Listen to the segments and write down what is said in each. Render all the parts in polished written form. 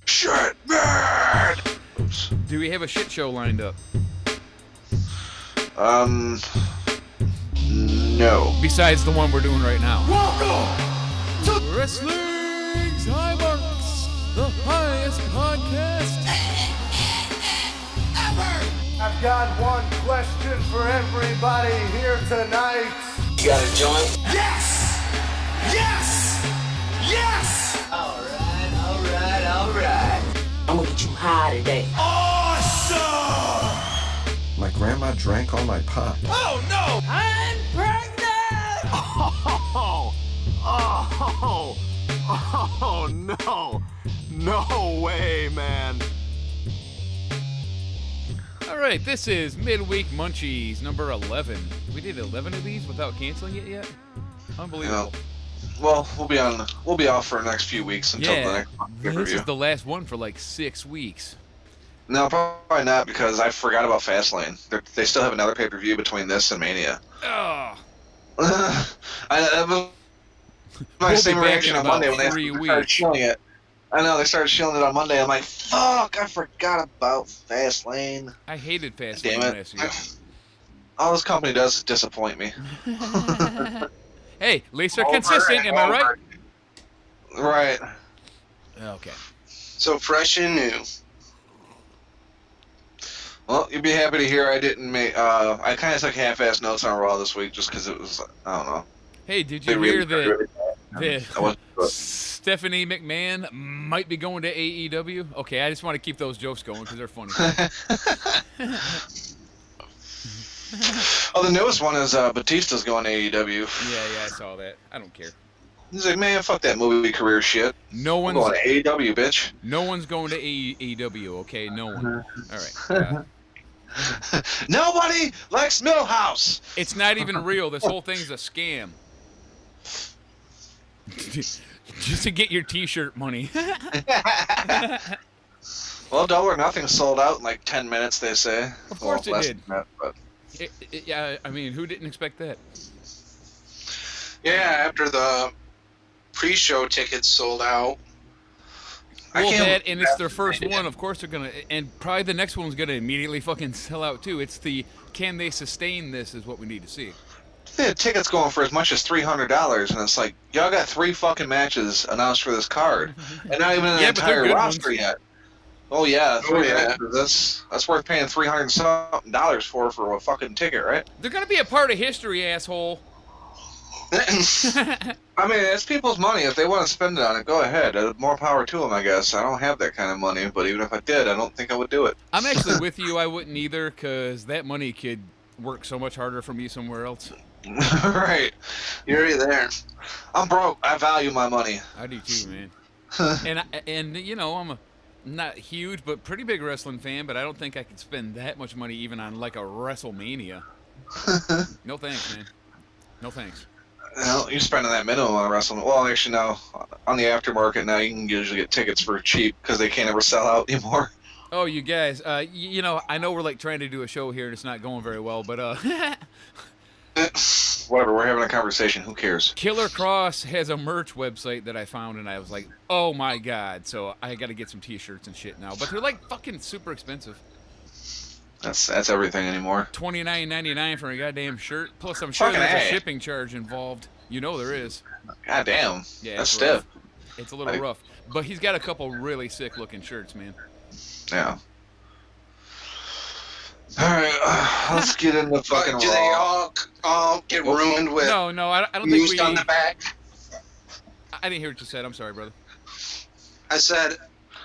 Shit, man! Oops. Do we have a shit show lined up? No. Besides the one we're doing right now. Welcome to Wrestling's High Marks, the highest podcast ever. I've got one question for everybody here tonight. You got a joint? Yes! Yes! Yes! Alright. I'm gonna get you high today. Awesome! My grandma drank all my pop. Oh no! I'm pregnant! Oh, no. No way, man. All right, this is Midweek Munchies number 11. We did 11 of these without canceling it yet? Unbelievable. Yeah. Well, we'll be off for the next few weeks until the next this pay-per-view. is the last one for like 6 weeks. No, probably not, because I forgot about Fastlane. They still have another pay-per-view between this and Mania. Oh, That was my We'll same be back reaction in on about Monday when 3 they started weeks. shilling it. I know, they started shilling it on Monday. I'm like, fuck, I forgot about Fastlane. I hated Damn Fastlane it. last year. All this company does is disappoint me. Hey, at least they're consistent, am I right? Right. Okay. So fresh and new. Well, you'd be happy to hear I didn't make, I kind of took half-ass notes on Raw this week just because it was, I don't know. Hey, did They you really- hear I that wasn't good. Stephanie McMahon might be going to AEW? Okay, I just want to keep those jokes going because they're funny. Oh, the newest one is Batista's going to AEW. Yeah, I saw that. I don't care. He's like, man, fuck that movie career shit. No I'm one's going to AEW, bitch. no one's going to AEW, okay? No one. All right. Nobody likes Millhouse. It's not even real. This whole thing's a scam. Just to get your T-shirt money. Well, Double or Nothing sold out in like 10 minutes, they say. Of course it less did. than that, but Yeah, I mean, who didn't expect that? Yeah, after the pre-show tickets sold out. Well, can't that, and it's their believe first they did. one. Of course they're gonna, and probably the next one's gonna immediately fucking sell out too. It's the can they sustain this is what we need to see. they had tickets going for as much as $300, and it's like, y'all got 3 fucking matches announced for this card, and not even an Yeah, but they're entire good roster ones. yet. Oh yeah, Oh, yeah. That's worth paying $300 and something for a fucking ticket, right? They're gonna be a part of history, asshole. I mean, it's people's money. If they want to spend it on it, go ahead. More power to them, I guess. I don't have that kind of money, but even if I did, I don't think I would do it. I'm actually with you. I wouldn't either, cause that money could work so much harder for me somewhere else. Right. You're there. I'm broke. I value my money. I do too, man. and you know, I'm a not huge, but pretty big wrestling fan. But I don't think I could spend that much money even on like a WrestleMania. No thanks, man. No thanks. Well, you're spending that minimum on wrestling. Well, actually, no. On the aftermarket now, you can usually get tickets for cheap because they can't ever sell out anymore. Oh, you guys, you know, I know we're like trying to do a show here and it's not going very well, but Whatever. We're having a conversation. Who cares? Killer Cross has a merch website that I found and I was like, oh my god, so I got to get some T-shirts and shit now, but they're like fucking super expensive. That's everything anymore. $29.99 for a goddamn shirt. Plus, I'm sure Fucking there's a A. shipping charge involved. You know there is. God damn. Yeah, That's it's rough. stiff. It's a little Like- rough, but he's got a couple really sick looking shirts, man. Yeah. All right. Let's get into fucking But do they Raw. all get ruined with No, I don't think we. moose on the back? I didn't hear what you said. I'm sorry, brother. I said,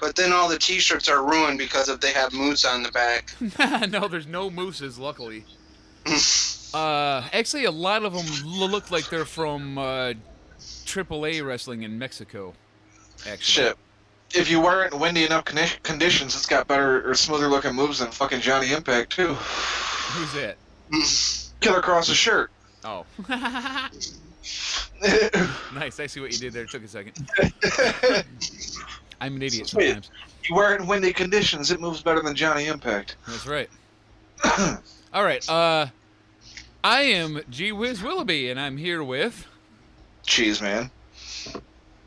but then all the T-shirts are ruined because if they have moose on the back. No, there's no mooses, luckily. Actually, a lot of them look like they're from AAA wrestling in Mexico. Actually, Shit. If you wear it in windy enough conditions, it's got better or smoother looking moves than fucking Johnny Impact too. Who's that? Killer Cross's shirt. Oh, nice. I see what you did there. It took a second. I'm an idiot Sweet. sometimes. You wear it in windy conditions, it moves better than Johnny Impact. That's right. All right. I am G. Whiz Willoughby, and I'm here with. Cheese man.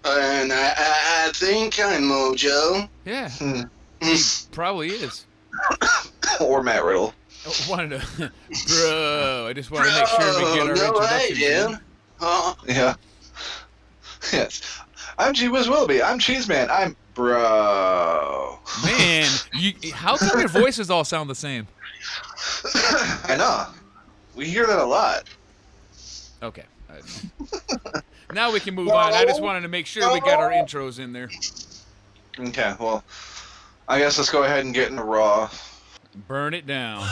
And I think I'm Mojo. Yeah, Hmm. he probably is. Or Matt Riddle. I wanted to, bro. I just want to make sure we get our no way, introduction. dude. Huh? Yeah. Yes. I'm G Whiz Willoughby. I'm Cheese Man. I'm bro. Man, how come your voices all sound the same? I know. We hear that a lot. Okay. Now we can move on. I just wanted to make sure we got our intros in there. Okay, well, I guess let's go ahead and get into Raw. Burn it down.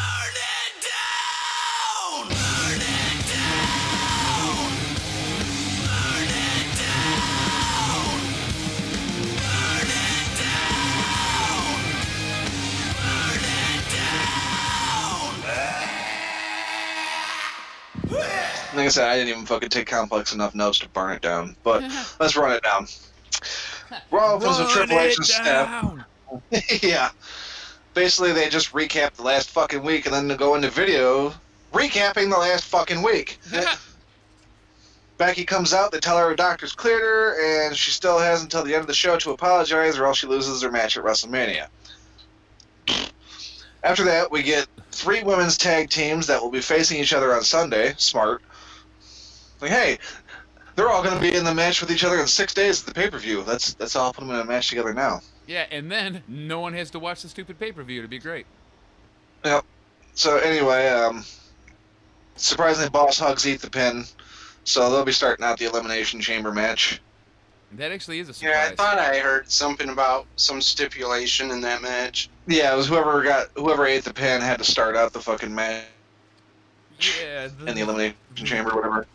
Like I said, I didn't even fucking take complex enough notes to burn it down. But let's run it down. Raw opens with Triple H and Steph. Yeah. Basically, they just recap the last fucking week and then go into video recapping the last fucking week. Becky comes out, they tell her doctor's cleared her, and she still has until the end of the show to apologize or else she loses her match at WrestleMania. After that, we get 3 women's tag teams that will be facing each other on Sunday. Smart. Like, hey, they're all going to be in the match with each other in 6 days at the pay-per-view. That's all. Put them in a match together now. Yeah, and then no one has to watch the stupid pay-per-view. It'd be great. Yep. So anyway, surprisingly, Boss Hugs eat the pin. So they'll be starting out the Elimination Chamber match. That actually is a surprise. Yeah, I thought I heard something about some stipulation in that match. Yeah, it was whoever ate the pin had to start out the fucking match Yeah. in the Elimination Chamber, whatever.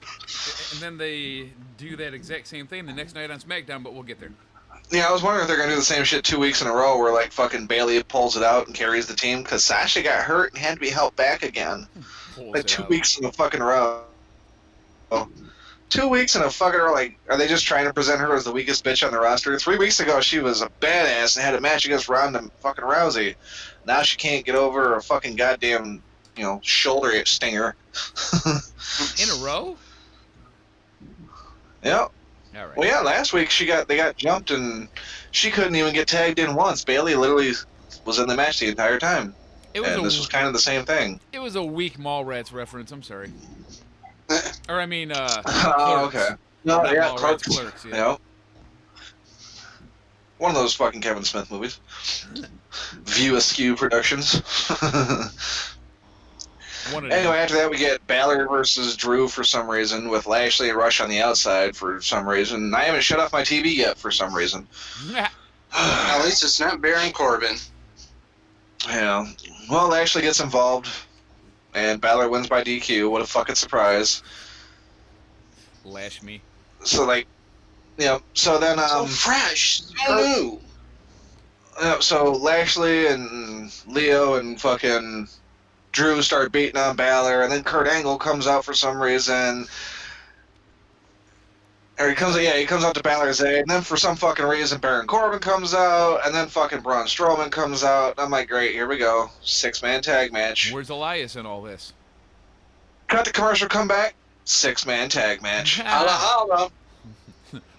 And then they do that exact same thing the next night on SmackDown, but we'll get there. Yeah, I was wondering if they're gonna do the same shit 2 weeks in a row, where like fucking Bayley pulls it out and carries the team, because Sasha got hurt and had to be helped back again. Pulls Like it 2 out. weeks in a fucking row. 2 weeks in a fucking row. Like, are they just trying to present her as the weakest bitch on the roster? 3 weeks ago, she was a badass and had a match against Ronda fucking Rousey. Now she can't get over a fucking goddamn, shoulder stinger. In a row? Yep. All right. Well, yeah, last week they got jumped and she couldn't even get tagged in once. Bayley literally was in the match the entire time. This was kind of the same thing. It was a weak Mallrats reference. I'm sorry. Or I mean, Oh, Clerks. okay. No, Not yeah, Mallrats, Clerks. Clerks, yeah. Yep. One of those fucking Kevin Smith movies. View Askew Productions. Anyway, after that we get Balor versus Drew for some reason, with Lashley and Rush on the outside for some reason. I haven't shut off my TV yet for some reason. At least it's not Baron Corbin. Yeah. Well, Lashley gets involved, and Balor wins by DQ. What a fucking surprise. Lash me. So, so then, So fresh, so new. So Lashley and Leo and fucking Drew start beating on Balor, and then Kurt Angle comes out for some reason. Or he comes out to Balor's aid, and then for some fucking reason Baron Corbin comes out, and then fucking Braun Strowman comes out. I'm like, great, here we go. 6-man tag match. Where's Elias in all this? Cut the commercial, come back. 6-man tag match. Holla, holla.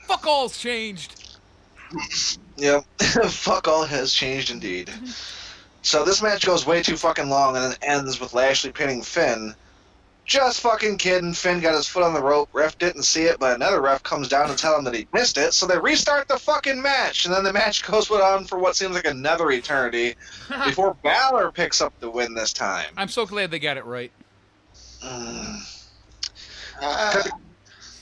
Fuck all's changed. Yep. Fuck all has changed indeed. So this match goes way too fucking long and then ends with Lashley pinning Finn. Just fucking kidding. Finn got his foot on the rope. Ref didn't see it, but another ref comes down to tell him that he missed it. So they restart the fucking match. And then the match goes on for what seems like another eternity before Balor picks up the win this time. I'm so glad they got it right.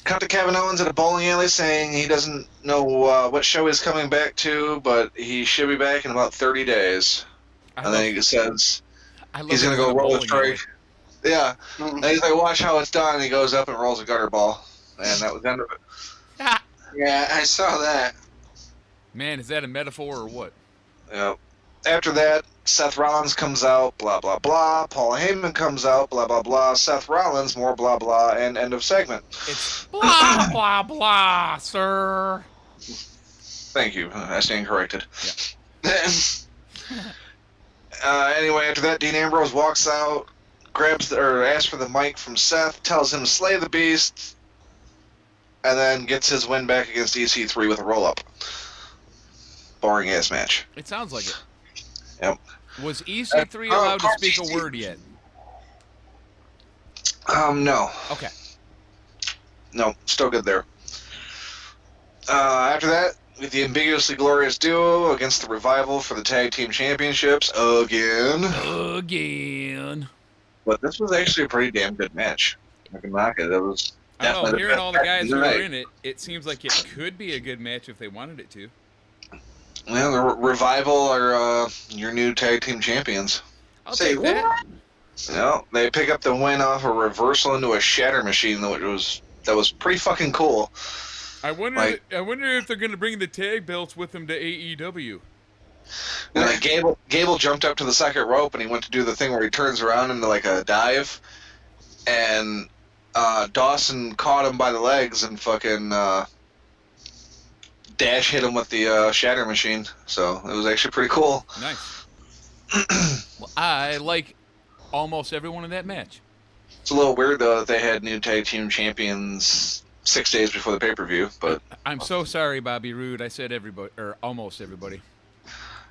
Cut to Kevin Owens at a bowling alley saying he doesn't know what show he's coming back to, but he should be back in about 30 days. And then he says he's going to go roll the tray. Yeah. And he's like, watch how it's done. And he goes up and rolls a gutter ball. And that was the end of it. Yeah, I saw that. Man, is that a metaphor or what? Yep. After that, Seth Rollins comes out, blah, blah, blah. Paul Heyman comes out, blah, blah, blah. Seth Rollins, more blah, blah, and end of segment. It's blah, blah, blah, sir. Thank you. I stand corrected. Yeah. Anyway, after that, Dean Ambrose walks out, asks for the mic from Seth, tells him to slay the beast, and then gets his win back against EC3 with a roll-up. Boring ass match. It sounds like it. Yep. Was EC3 allowed to speak a word yet? No. Okay. No, still good there. After that, with the ambiguously glorious duo against the Revival for the tag team championships again. But this was actually a pretty damn good match. I can knock it. It was. I don't know. Hearing all the guys who are are in it, it seems like it could be a good match if they wanted it to. Well, the Revival are your new tag team champions. I'll take that. You know, they pick up the win off a reversal into a shatter machine, that was pretty fucking cool. I wonder if they're going to bring the tag belts with them to AEW. And like Gable jumped up to the second rope and he went to do the thing where he turns around into like a dive, and Dawson caught him by the legs and fucking dash hit him with the shatter machine. So it was actually pretty cool. Nice. Well, I like almost everyone in that match. It's a little weird though that they had new tag team champions 6 days before the pay-per-view, but I'm so sorry, Bobby Roode. I said everybody, or almost everybody.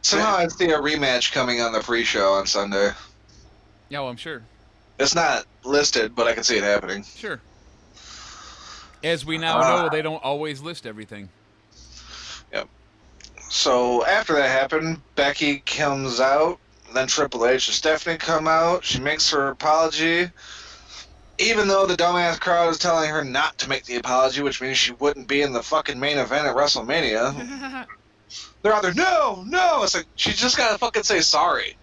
Somehow I see a rematch coming on the pre-show on Sunday. Yeah, well, I'm sure. It's not listed, but I can see it happening. Sure. As we now know, they don't always list everything. Yep. So after that happened, Becky comes out, then Triple H and Stephanie come out. She makes her apology, even though the dumbass crowd is telling her not to make the apology, which means she wouldn't be in the fucking main event at WrestleMania. They're either, no! It's like, she just gotta fucking say sorry.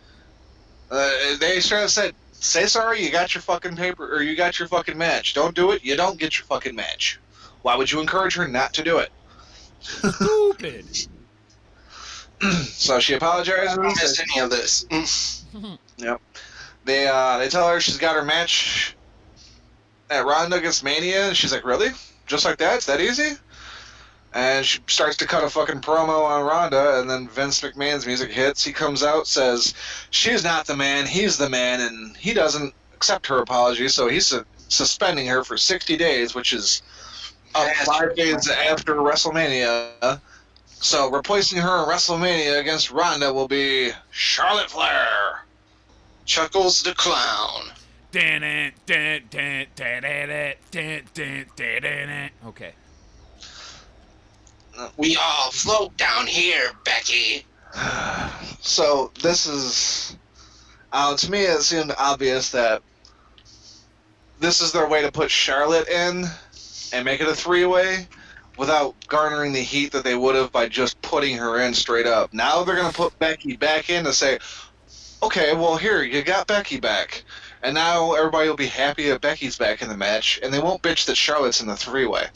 They straight up said, say sorry, you got your fucking paper, or you got your fucking match. Don't do it, you don't get your fucking match. Why would you encourage her not to do it? Stupid. So she apologizes. I don't miss any of this. Yep. They tell her she's got her match at Ronda against Mania, and she's like, really? Just like that? It's that easy? And she starts to cut a fucking promo on Ronda, and then Vince McMahon's music hits. He comes out, says, she's not the man, he's the man, and he doesn't accept her apology, so he's suspending her for 60 days, which is up 5 days after WrestleMania. So replacing her in WrestleMania against Ronda will be Charlotte Flair. Chuckles the Clown. Okay. We all float down here, Becky. So this is, to me it seemed obvious that this is their way to put Charlotte in and make it a three-way without garnering the heat that they would have by just putting her in straight up. Now they're going to put Becky back in to say, okay, well here, you got Becky back. And now everybody will be happy that Becky's back in the match, and they won't bitch that Charlotte's in the three-way.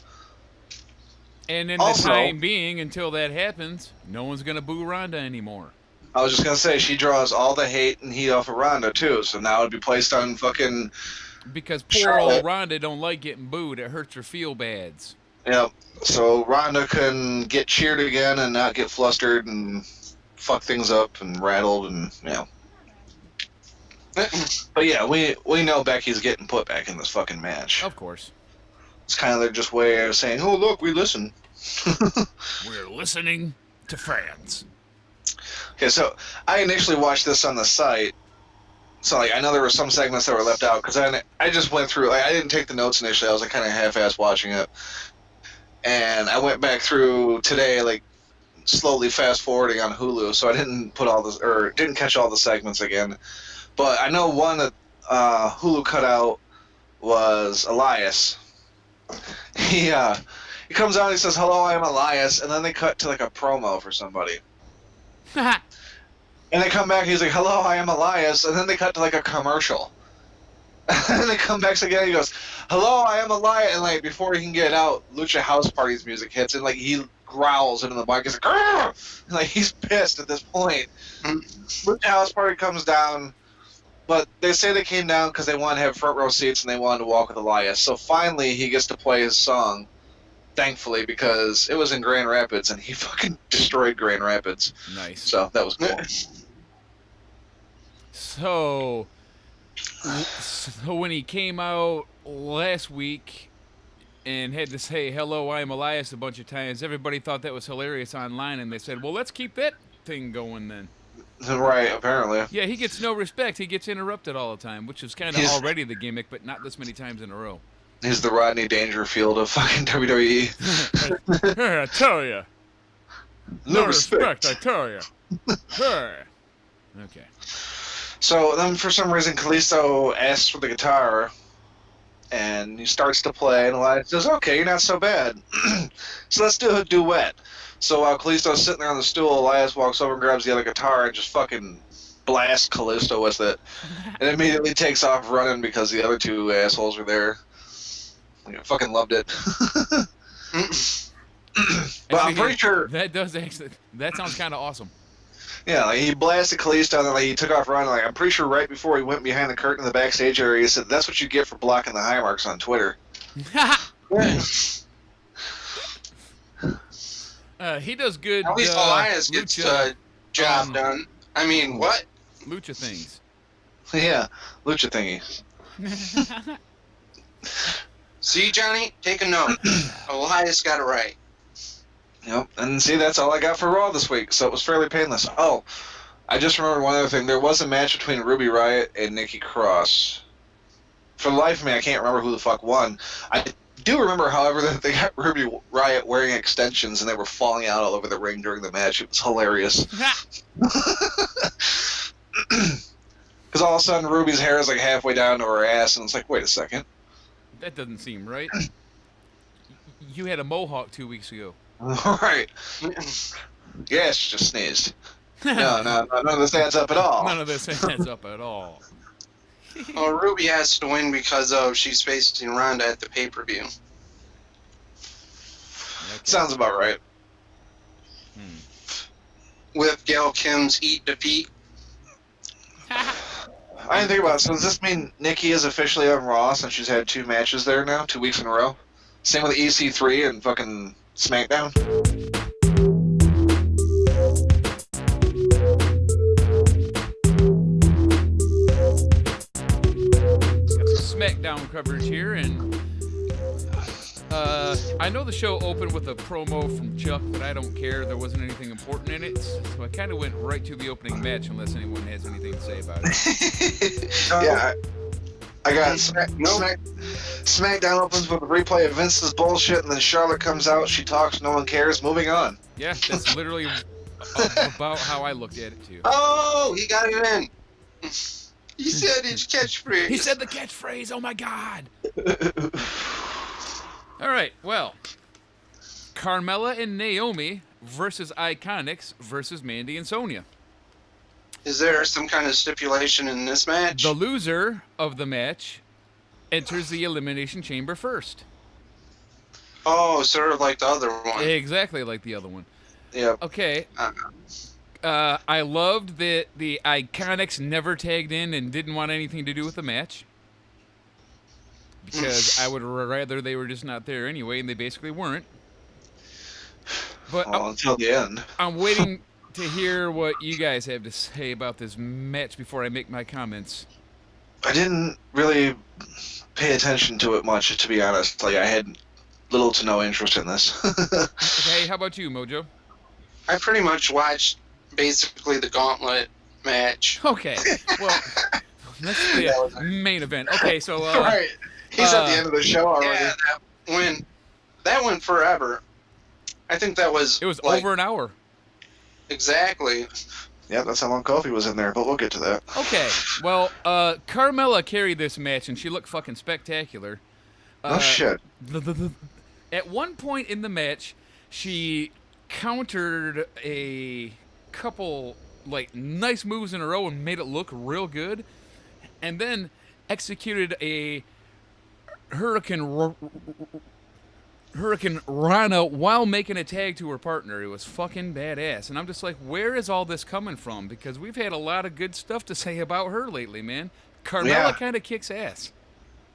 And in Also, the time being, until that happens, no one's going to boo Ronda anymore. I was just going to say, she draws all the hate and heat off of Ronda, too, so now it'd be placed on fucking Because poor Charlotte. old Ronda don't like getting booed. It hurts her feel-bads. Yep. So Ronda can get cheered again and not get flustered and fuck things up and rattled and, you know. But yeah, we know Becky's getting put back in this fucking match. Of course. It's kind of their just way of saying, oh, look, we listen. We're listening to fans. Okay, so I initially watched this on the site. So, like, I know there were some segments that were left out, because I just went through, like, I didn't take the notes initially. I was, like, kind of half-assed watching it. And I went back through today, like, slowly fast-forwarding on Hulu, so I didn't put all this, or didn't catch all the segments again. But I know one that Hulu cut out was Elias. He comes out and he says, hello, I'm Elias, and then they cut to, like, a promo for somebody. And they come back and he's like, hello, I am Elias, and then they cut to, like, a commercial. And then they come back again and he goes, hello, I am Elias, and, like, before he can get out, Lucha House Party's music hits, and, like, he growls into the mic. He's like, Grr! And, like, he's pissed at this point. Lucha House Party comes down, but they say they came down because they wanted to have front row seats and they wanted to walk with Elias. So finally he gets to play his song, thankfully, because it was in Grand Rapids and he fucking destroyed Grand Rapids. Nice. So that was cool. So when he came out last week, and had to say, hello, I'm Elias a bunch of times. Everybody thought that was hilarious online, and they said, well, let's keep that thing going then. Right, apparently. Yeah, he gets no respect. He ggets interrupted all the time, which is kind of already the gimmick, but not this many times in a row. He's the Rodney Dangerfield of fucking WWE. Hey, I tell ya. No respect, I tell ya. Hey. Okay. So then, for some reason, Kalisto asks for the guitar, and he starts to play, and Elias says, okay, you're not so bad. So let's do a duet. So while Kalisto's sitting there on the stool, Elias walks over and grabs the other guitar and just fucking blasts Kalisto with it. And immediately takes off running because the other two assholes were there. I fucking loved it. But I'm pretty sure... That sounds kind of awesome. Yeah, like he blasted Kalisto and then he took off running. Like, I'm pretty sure right before he went behind the curtain in the backstage area, he said, that's what you get for blocking the high marks on Twitter. He does good. At least Elias gets the job done. I mean, what? Lucha things. Yeah, lucha thingy. See, Johnny? Take a note. Elias got it right. Yep, and see, that's all I got for Raw this week, so it was fairly painless. Oh, I just remembered one other thing. There was a match between Ruby Riott and Nikki Cross. For the life of me, I can't remember who the fuck won. I do remember, however, that they got Ruby Riott wearing extensions and they were falling out all over the ring during the match. It was hilarious. Because all of a sudden, Ruby's hair is like halfway down to her ass, and it's like, wait a second. That doesn't seem right. You had a mohawk 2 weeks ago. Right. Yeah, she just sneezed. No, none of this adds up at all. None of this adds up at all. Well, Ruby has to win because she's facing Ronda at the pay-per-view. Okay. Sounds about right. With Gail Kim's Eat Defeat. I didn't think about it. So does this mean Nikki is officially on Raw since she's had 2 matches there now, 2 weeks in a row? Same with EC3 and fucking Smackdown? Smackdown coverage here, and I know the show opened with a promo from Chuck, but I don't care. There wasn't anything important in it, so I kind of went right to the opening match unless anyone has anything to say about it. Yeah, I got Smackdown opens with a replay of Vince's bullshit, and then Charlotte comes out, she talks, no one cares, moving on. Yeah, that's literally about how I looked at it too. Oh, he got it in. He said his catchphrase. He said the catchphrase, oh my god. All right, well, Carmella and Naomi versus Iconics versus Mandy and Sonya. Is there some kind of stipulation in this match? The loser of the match enters the Elimination Chamber first. Oh, sort of like the other one. Exactly like the other one. Yep. Okay. I loved that the Iconics never tagged in and didn't want anything to do with the match. Because I would rather they were just not there anyway, and they basically weren't. But until the end. I'm waiting to hear what you guys have to say about this match before I make my comments. I didn't really pay attention to it much, to be honest. Like, I had little to no interest in this. Okay, how about you, Mojo? I pretty much watched basically the gauntlet match. Okay, well, that's the main event. Okay, so... right. He's at the end of the show already. Yeah, that went forever. I think that was... It was like, over an hour. Exactly. Yeah, that's how long Kofi was in there, but we'll get to that. Okay, well, Carmella carried this match, and she looked fucking spectacular. Oh, shit. At one point in the match, she countered a couple, like, nice moves in a row and made it look real good, and then executed a Hurricane Rana while making a tag to her partner. It was fucking badass. And I'm just like, where is all this coming from? Because we've had a lot of good stuff to say about her lately, man. Carmella kind of kicks ass.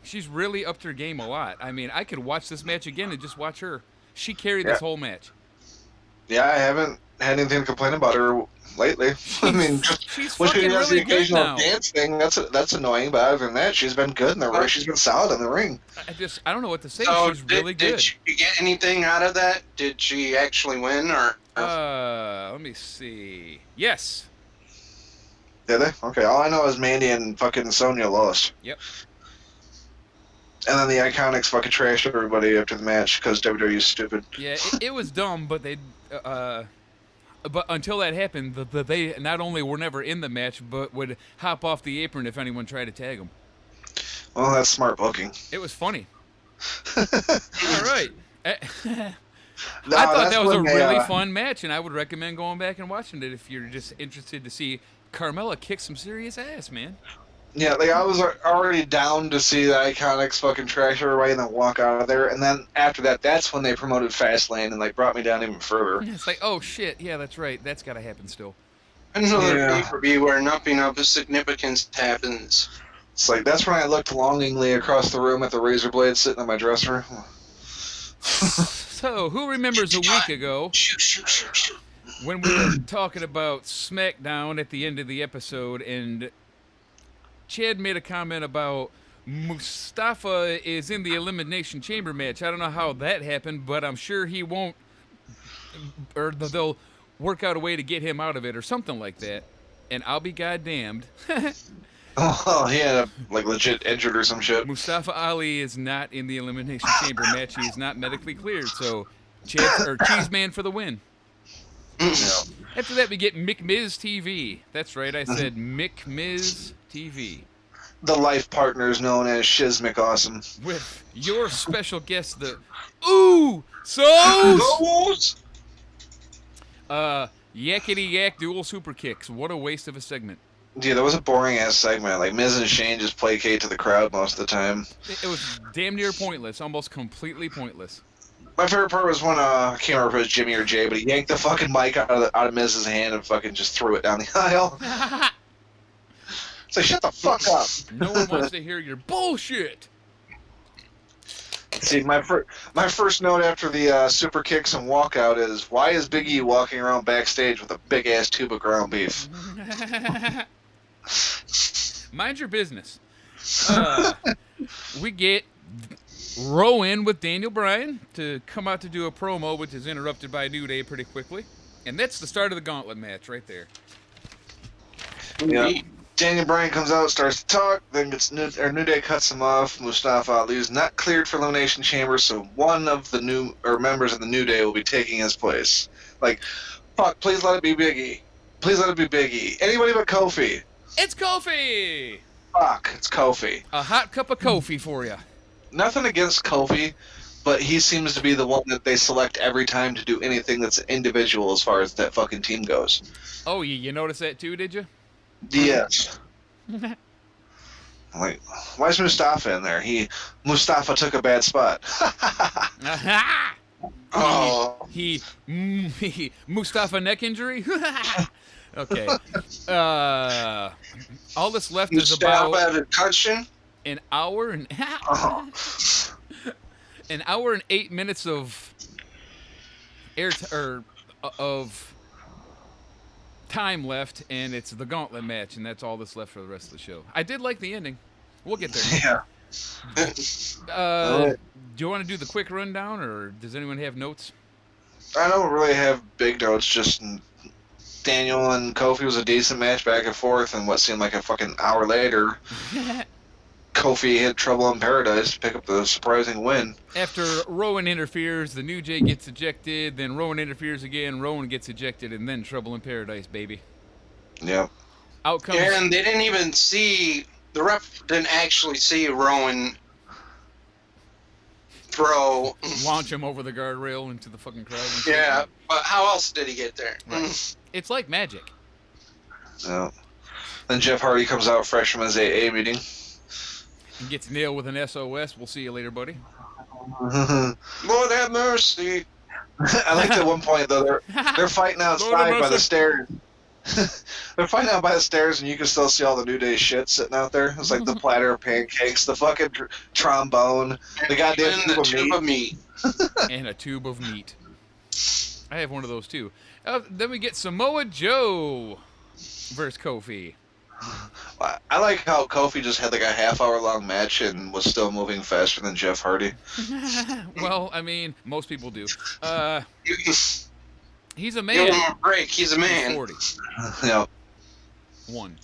She's really upped her game a lot. I mean, I could watch this match again and just watch her. She carried this whole match. Yeah, I haven't had anything to complain about her lately. I mean, she's when she fucking has really the good occasional now. dance thing, that's annoying. But other than that, she's been good in the ring. She's been solid in the ring. I don't know what to say. So She's really good. Did she get anything out of that? Did she actually win or? Let me see. Yes. Did they? Okay. All I know is Mandy and fucking Sonya lost. Yep. And then the Iconics fucking trashed everybody after the match because WWE's stupid. Yeah, it was dumb, but they, but until that happened, they not only were never in the match, but would hop off the apron if anyone tried to tag them. Well, that's smart booking. It was funny. All right. I No, thought that's that was a when they, really fun match, and I would recommend going back and watching it if you're just interested to see Carmella kick some serious ass, man. Yeah, like I was already down to see the Iconics fucking trash everybody and then walk out of there. And then after that, that's when they promoted Fastlane and like brought me down even further. It's like, oh shit, yeah, that's right. That's got to happen still. Another Yeah. pay-per-view where nothing of significance happens. It's like that's when I looked longingly across the room at the razor blade sitting on my dresser. So, who remembers a week ago Shoot. when we were talking about Smackdown at the end of the episode, and Chad made a comment about Mustafa is in the Elimination Chamber match. I don't know how that happened, but I'm sure he won't, or they'll work out a way to get him out of it or something like that. And I'll be goddamned. Oh, he had a, like legit injured or some shit. Mustafa Ali is not in the Elimination Chamber match. He is not medically cleared. So, Cheese Man for the win. Yeah. After that, we get McMiz TV. That's right, I said McMiz TV. The life partners known as Shiz McAwesome. With your special guest, the Usos! Yakety Yak Dual Super Kicks. What a waste of a segment. Yeah, that was a boring ass segment. Like Miz and Shane just placate to the crowd most of the time. It was damn near pointless, almost completely pointless. My favorite part was when I can't remember if it was Jimmy or Jay, but he yanked the fucking mic out of Miz's hand and fucking just threw it down the aisle. It's like, shut the fuck up. No one wants to hear your bullshit. See, my first note after the super kicks and walkout is, why is Big E walking around backstage with a big ass tube of ground beef? Mind your business. We get Rowan with Daniel Bryan to come out to do a promo, which is interrupted by New Day pretty quickly. And that's the start of the gauntlet match right there. Yeah. Daniel Bryan comes out, starts to talk, then New Day cuts him off. Mustafa Ali's not cleared for Elimination Chamber, so one of the members of the New Day will be taking his place. Like, fuck, please let it be Big E. Please let it be Big E. Anybody but Kofi. It's Kofi! Fuck, it's Kofi. A hot cup of Kofi for you. Nothing against Kofi, but he seems to be the one that they select every time to do anything that's individual as far as that fucking team goes. Oh, you noticed that too, did you? Yes. Like, why is Mustafa in there? Mustafa took a bad spot. Oh. He Mustafa neck injury? Okay. All that's left is Mustafa about had a concussion? an hour and an hour and 8 minutes of of time left, and it's the gauntlet match, and that's all that's left for the rest of the show. I did like the ending. We'll get there. Yeah. Do you want to do the quick rundown, or does anyone have notes? I don't really have big notes, just Daniel and Kofi was a decent match back and forth, and what seemed like a fucking hour later, Kofi hit Trouble in Paradise to pick up the surprising win. After Rowan interferes, the New Jay gets ejected, then Rowan interferes again, Rowan gets ejected, and then Trouble in Paradise, baby. Yep. Out comes... And they didn't even see, the ref didn't actually see Rowan throw. Launch him over the guardrail into the fucking crowd. And Yeah, shit. but how else did he get there? Right. It's like magic. Yeah. Then Jeff Hardy comes out fresh from his AA meeting. He gets nailed with an SOS. We'll see you later, buddy. Lord have mercy. I liked at one point though they're fighting outside by the stairs. They're fighting out by the stairs, and you can still see all the New Day shit sitting out there. It's like the platter of pancakes, the fucking trombone, the goddamn And the tube of meat. And a tube of meat. I have one of those too. Then we get Samoa Joe versus Kofi. I like how Kofi just had like a half-hour-long match and was still moving faster than Jeff Hardy. Well, I mean, most people do. He's a Give man. him a break. He's a man. 40. Yeah. 1.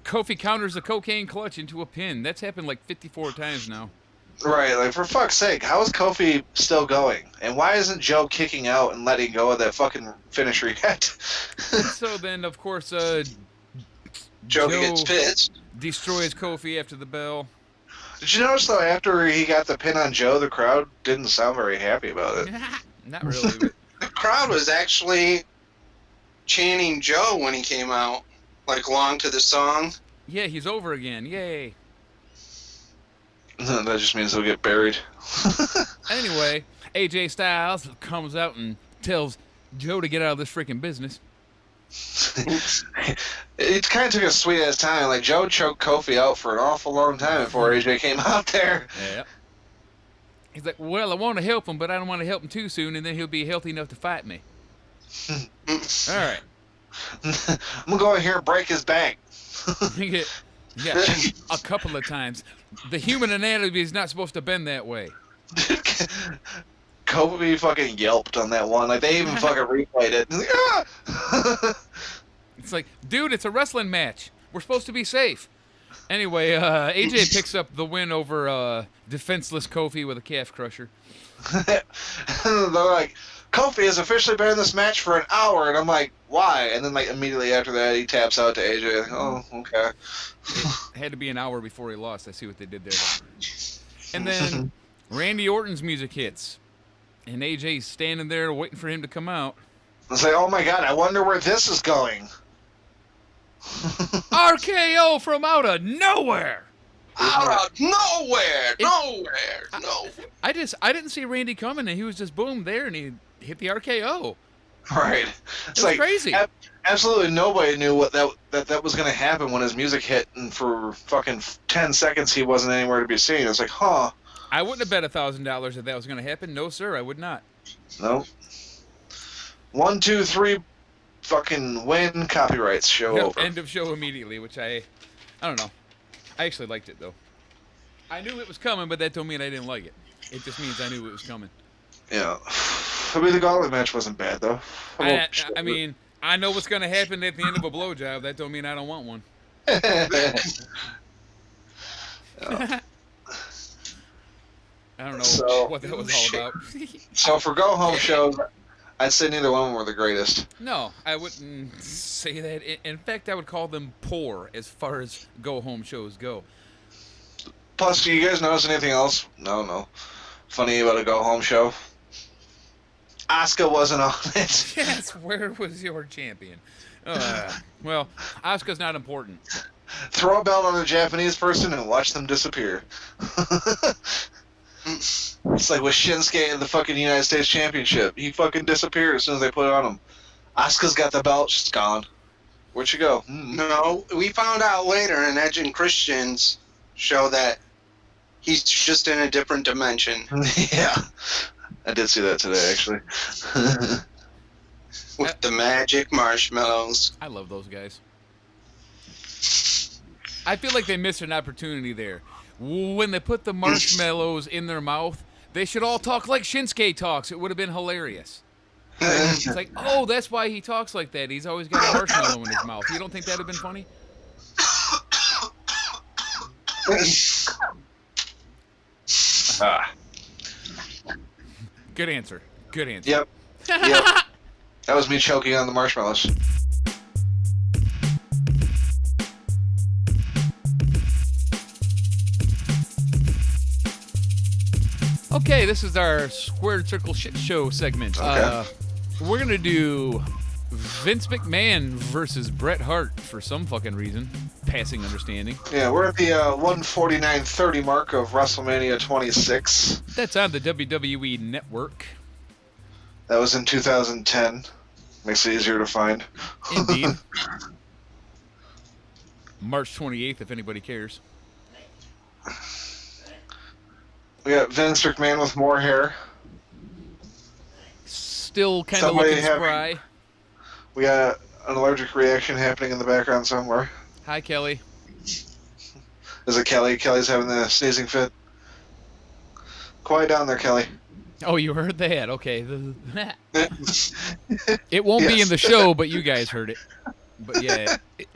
Kofi counters a cocaine clutch into a pin. That's happened like 54 times now. Right, like for fuck's sake, how is Kofi still going? And why isn't Joe kicking out and letting go of that fucking finisher yet? So then, of course, Joe gets pissed. destroys Kofi after the bell. Did you notice though, after he got the pin on Joe, the crowd didn't sound very happy about it? Not really. But The crowd was actually chanting Joe when he came out, like along to the song. yeah, he's over again. Yay. That just means he'll get buried. Anyway, AJ Styles comes out and tells Joe to get out of this freaking business. It kind of took a sweet ass time. Like Joe choked Kofi out for an awful long time before AJ came out there. Yeah. He's like, well, I want to help him, but I don't want to help him too soon, and then he'll be healthy enough to fight me. All right. I'm gonna go in here and break his back. Yeah, a couple of times. The human anatomy is not supposed to bend that way. Kobe fucking yelped on that one. Like, they even fucking replayed it. Like, ah! It's like, dude, it's a wrestling match. We're supposed to be safe. Anyway, AJ picks up the win over defenseless Kofi with a calf crusher. They're like, Kofi has officially been in this match for an hour. And I'm like, why? And then, like, immediately after that, he taps out to AJ. Like, oh, okay. It had to be an hour before he lost. I see what they did there. And then Randy Orton's music hits. And AJ's standing there waiting for him to come out. I was like, oh my god, I wonder where this is going. RKO from out of nowhere! Out of nowhere! Nowhere! I didn't see Randy coming, and he was just boom there, and he hit the RKO. Right. It's It was like, crazy. Absolutely nobody knew what that was going to happen when his music hit, and for fucking 10 seconds he wasn't anywhere to be seen. It's like, huh. I wouldn't have bet $1,000 that was going to happen. No, sir, I would not. No. 1, 2, 3, fucking win, copyrights, show Yep, over. end of show immediately, which I don't know. I actually liked it, though. I knew it was coming, but that don't mean I didn't like it. It just means I knew it was coming. Yeah. I mean, the gauntlet match wasn't bad, though. I mean, I know what's going to happen at the end of a blowjob. That don't mean I don't want one. I don't know what that was all about. So for go-home shows, I'd say neither one of them were the greatest. No, I wouldn't say that. In fact, I would call them poor as far as go-home shows go. Plus, do you guys notice anything else? No. Funny about a go-home show? Asuka wasn't on it. Yes, where was your champion? Well, Asuka's not important. Throw a belt on a Japanese person and watch them disappear. It's like with Shinsuke in the fucking United States Championship. He fucking disappeared as soon as they put it on him. Asuka's got the belt. She's gone. Where'd she go? No, we found out later in Edge and Christian's show that he's just in a different dimension. Yeah. I did see that today, actually. With the magic marshmallows. I love those guys. I feel like they missed an opportunity there. When they put the marshmallows in their mouth, they should all talk like Shinsuke talks. It would have been hilarious. It's like, oh, that's why he talks like that. He's always got a marshmallow in his mouth. You don't think that would have been funny? Good answer. Good answer. Yep. That was me choking on the marshmallows. Okay, this is our Squared Circle Shit Show segment. Okay. We're going to do Vince McMahon versus Bret Hart for some fucking reason. Passing understanding. Yeah, we're at the 149.30 mark of WrestleMania 26. That's on the WWE Network. That was in 2010. Makes it easier to find. Indeed. March 28th, if anybody cares. We got Vince McMahon with more hair. Still kind of Somebody looking having- spry. We got an allergic reaction happening in the background somewhere. Hi, Kelly. Is it Kelly? Kelly's having the sneezing fit. Quiet down there, Kelly. Oh, you heard that? Okay. It won't be in the show, but you guys heard it. But yeah,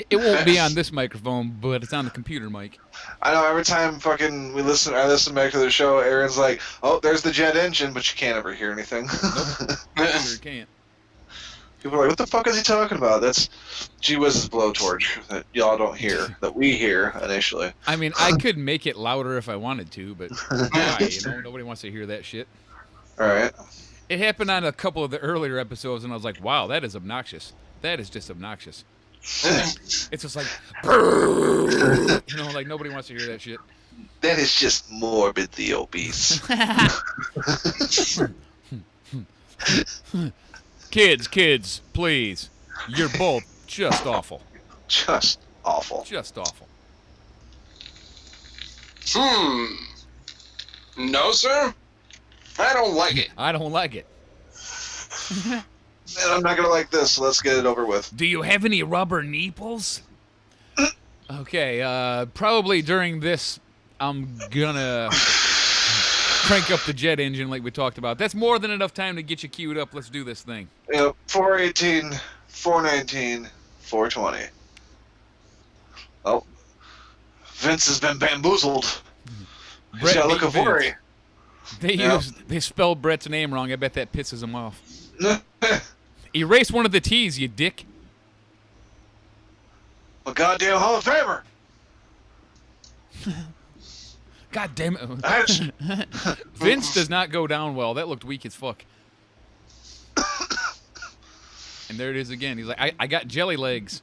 it won't be on this microphone, but it's on the computer mic. I know every time fucking I listen back to the show, Aaron's like, "Oh, there's the jet engine," but you can't ever hear anything. Nope. Sure can't. People are like, "What the fuck is he talking about?" That's G Whiz's blowtorch that y'all don't hear, that we hear initially. I mean, I could make it louder if I wanted to, but why? Nobody wants to hear that shit. All right. It happened on a couple of the earlier episodes, and I was like, wow, that is obnoxious. That is just obnoxious. It's just like, like nobody wants to hear that shit. That is just morbidly obese. Kids, please. You're both just awful. Just awful. Just awful. No, sir. I don't like it. I don't like it. And I'm not gonna like this, so let's get it over with. Do you have any rubber nipples? Okay, probably during this, I'm gonna crank up the jet engine like we talked about. That's more than enough time to get you queued up. Let's do this thing. Yep, 418, 419, 420. Oh, Vince has been bamboozled. He's Brett got a beat look of Vince. worry. They spelled Brett's name wrong. I bet that pisses him off. Erase one of the T's, you dick. A goddamn Hall of Famer. God damn it. Vince does not go down well. That looked weak as fuck. And there it is again. He's like, I got jelly legs.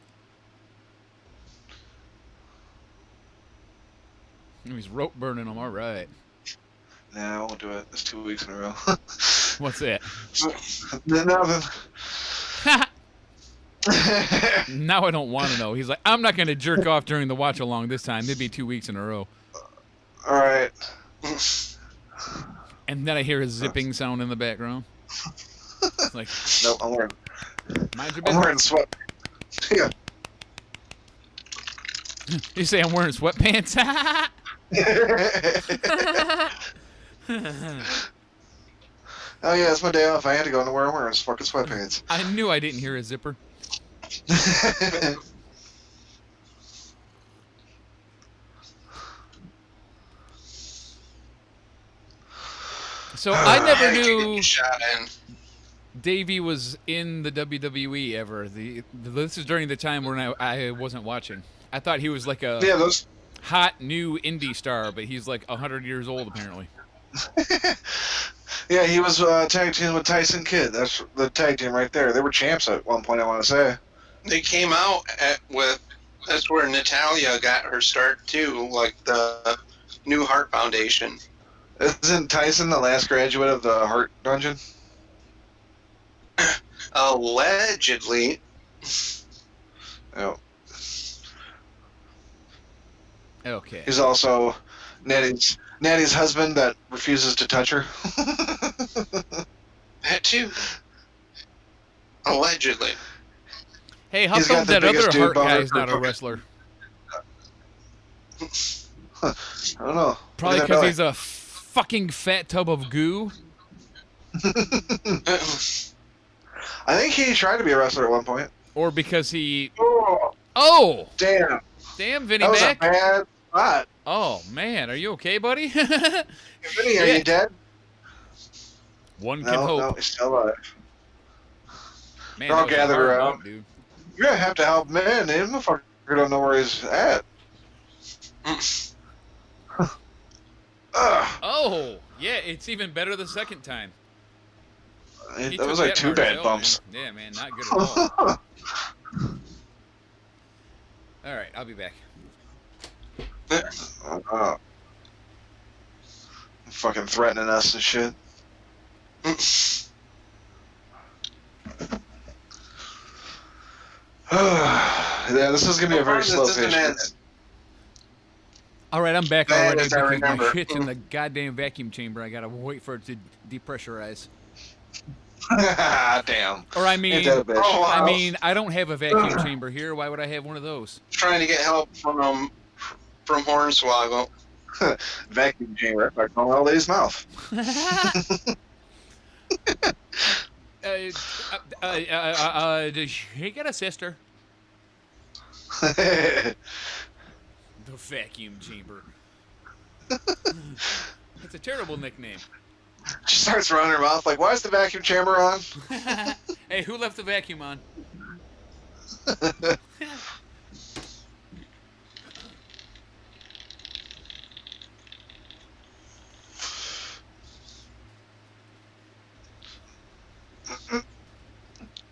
He's rope burning them. All right. Nah, I won't do it. It's 2 weeks in a row. What's that? Nothing. Now I don't want to know. He's like, I'm not going to jerk off during the watch along this time. It'd be 2 weeks in a row. All right. And then I hear a zipping sound in the background. It's like, Nope, I'm wearing. mind your I'm wearing business. sweat. Yeah. You say I'm wearing sweatpants? Oh yeah, it's my day off. I had to go nowhere. I'm wearing fucking sweatpants. I knew I didn't hear a zipper. So I never knew Shot in. Davey was in the WWE ever. This is during the time when I wasn't watching. I thought he was like a Yeah, those. hot new indie star, but he's like 100 years old apparently. Yeah, he was tag team with Tyson Kidd. That's the tag team right there. They were champs at one point, I want to say. They came out with. That's where Natalia got her start too, like the new Hart Foundation. Isn't Tyson the last graduate of the Hart Dungeon? Allegedly. Oh. Okay. He's also Natty's husband that refuses to touch her. That too. Allegedly. Hey, how He's come got the that other biggest dude Hart boner guy is for not a fucking- wrestler? I don't know. Probably Look at that because belly. he's a fucking fat tub of goo. I think he tried to be a wrestler at one point. Or because he... Oh, Oh! damn. Damn, Vinny That was Mac. a bad spot. Oh, man. Are you okay, buddy? Vinny, are Yeah. you dead? One can No, hope. no, he's still alive. Man, They're all that was a gathered hard around. bump, dude. You're gonna have to help man. The motherfucker don't know where he's at. Ugh. Oh, yeah, it's even better the second time. He That was took like two hard bad as hell, bumps. Man. Yeah, man, not good at all. All right, I'll be back. Fucking threatening us and shit. Yeah, this is gonna be a very slow This isn't patient. as- All right, I'm back Bad already as I because my remember. shit's in the goddamn vacuum chamber. I gotta wait for it to depressurize. Damn. Or I Ain't mean, that a bitch? Oh, wow. I mean, I don't have a vacuum chamber here. Why would I have one of those? Trying to get help from Hornswoggle. Vacuum chamber. Like an old lady's mouth. Does she got a sister? The vacuum chamber. It's a terrible nickname. She starts running her mouth like, why is the vacuum chamber on? Hey, who left the vacuum on?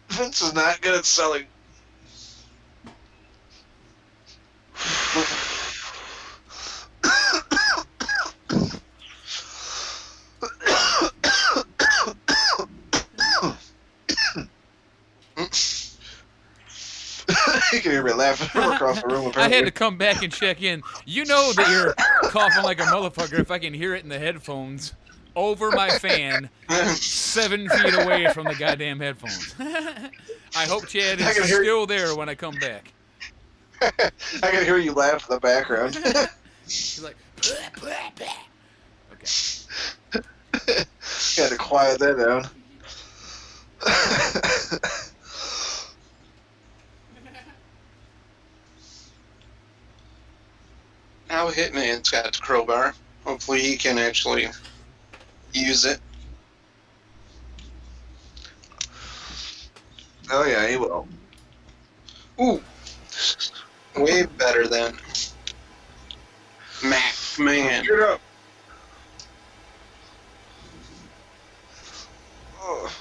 Vince is not good at selling. You can hear me laughing from across the room. I Apparently. had to come back and check in. You know that you're coughing like a motherfucker if I can hear it in the headphones over my fan 7 feet away from the goddamn headphones. I hope Chad I is can hear still there when I come back. I can hear you laugh in the background. He's like, bleh, bleh, bleh. Okay. Had to quiet that down. Now Hitman's got the crowbar. Hopefully he can actually use it. Oh yeah, he will. Ooh. Way better than McMahon. Get up. Oh.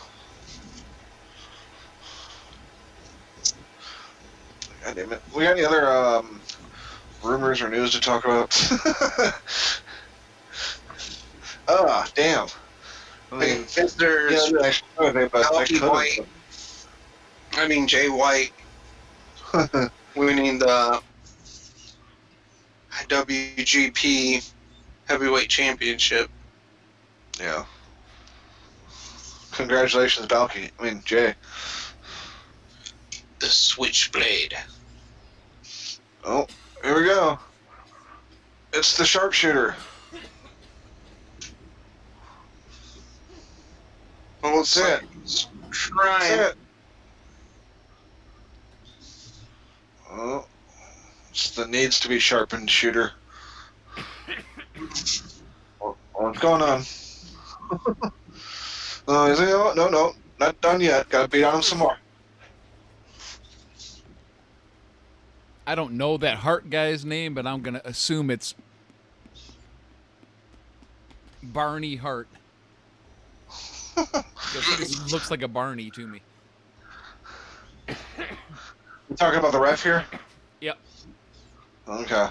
God damn it. We got any other rumors or news to talk about? Oh, damn. I mean, There's yeah, actually, I think about Alfie White. I mean Jay White winning the WGP Heavyweight Championship. Yeah. Congratulations, Balky. I mean, Jay. The Switchblade. Oh, here we go. It's the sharpshooter. Well, That's it. That's That's it. it. Oh, it's the needs to be sharpened shooter. What's going on? Oh, is it? Oh, no, not done yet. Gotta beat on him some more. I don't know that Hart guy's name, but I'm going to assume it's Barney Hart. It looks like a Barney to me. You talking about the ref here? Yep. Okay.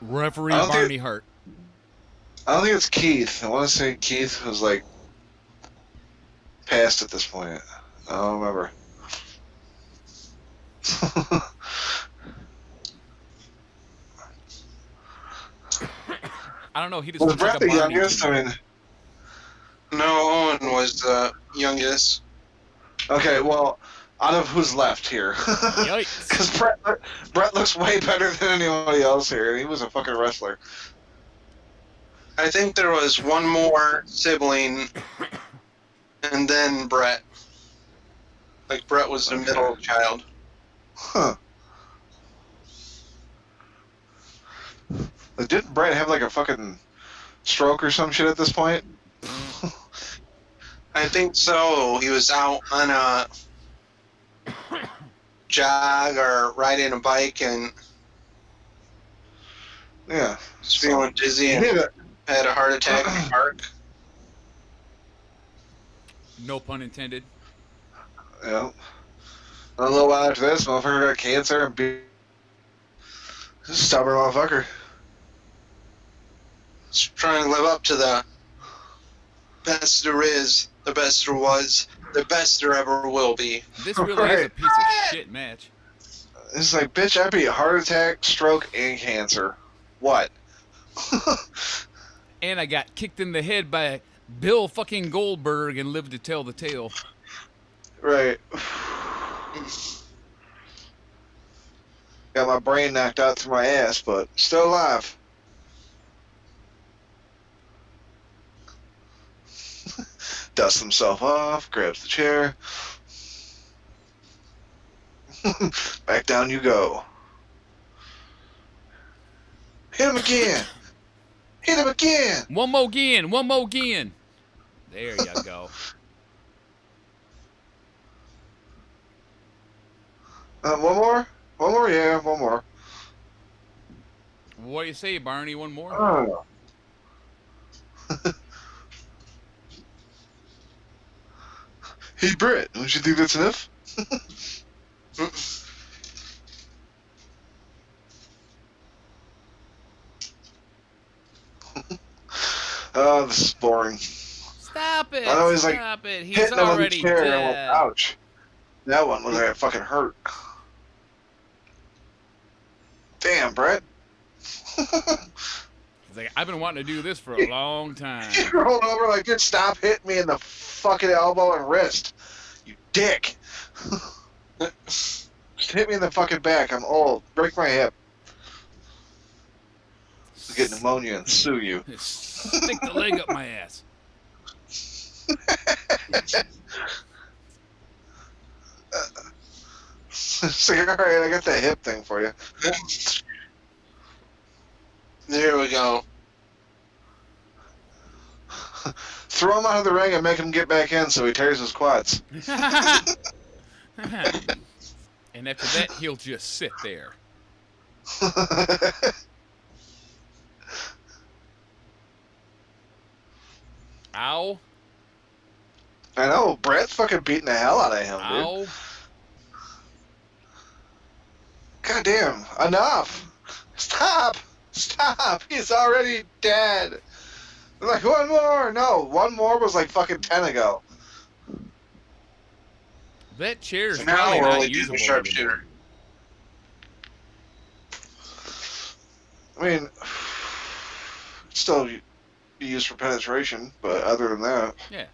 Referee I don't Barney think- Hart. I don't think it's Keith. I want to say Keith was like past at this point. I don't remember. I don't know. He just Was looks like Brett a the Barney. youngest? to me. I mean, No, Owen was the youngest. okay, well, out of who's left here? Yikes. Because Brett looks way better than anybody else here. He was a fucking wrestler. I think there was one more sibling, and then Brett. Like, Brett was the Okay. middle child. Huh. Like, didn't Brett have like a fucking stroke or some shit at this point? I think so. He was out on a jog or riding a bike and Yeah. was feeling dizzy He and did it. had a heart attack in the park. No pun intended. Yeah. And a little while after this, motherfucker got cancer and beat. Stubborn motherfucker. Just trying to live up to the best there is, the best there was, the best there ever will be. This really is a Right. piece of shit match. It's like, bitch, I beat heart attack, stroke, and cancer. What? And I got kicked in the head by Bill fucking Goldberg and lived to tell the tale. Right. Got my brain knocked out through my ass, but still alive. Dusts himself off, grabs the chair. Back down you go. Hit him again. Hit him again. One more again. One more again. There you go. One more? One more? Yeah, one more. What do you say, Barney? One more? Oh. Hey, Brett, don't you think that's enough? Oh, this is boring. Stop it. I know he's like Stop it. He's hitting him on the already chair. And I dead. went, ouch. That one was like it fucking hurt. Damn, Brett. He's like, I've been wanting to do this for a long time. He rolled over like, dude, stop hitting me in the fucking elbow and wrist. You dick. Just hit me in the fucking back. I'm old. Break my hip. I'll get pneumonia and sue you. Stick the leg up my ass. It's like, alright, I got that hip thing for you. There we go. Throw him out of the ring and make him get back in so he tears his quads. And after that, he'll just sit there. Ow. I know, Brett's fucking beating the hell out of him, dude. Ow. God damn, enough! Stop! Stop! He's already dead! Like, one more! No, one more was like fucking 10 ago. That chair's So now probably we're not only doing usable the sharpshooter. I mean, it's still be used for penetration, but other than that... Yeah.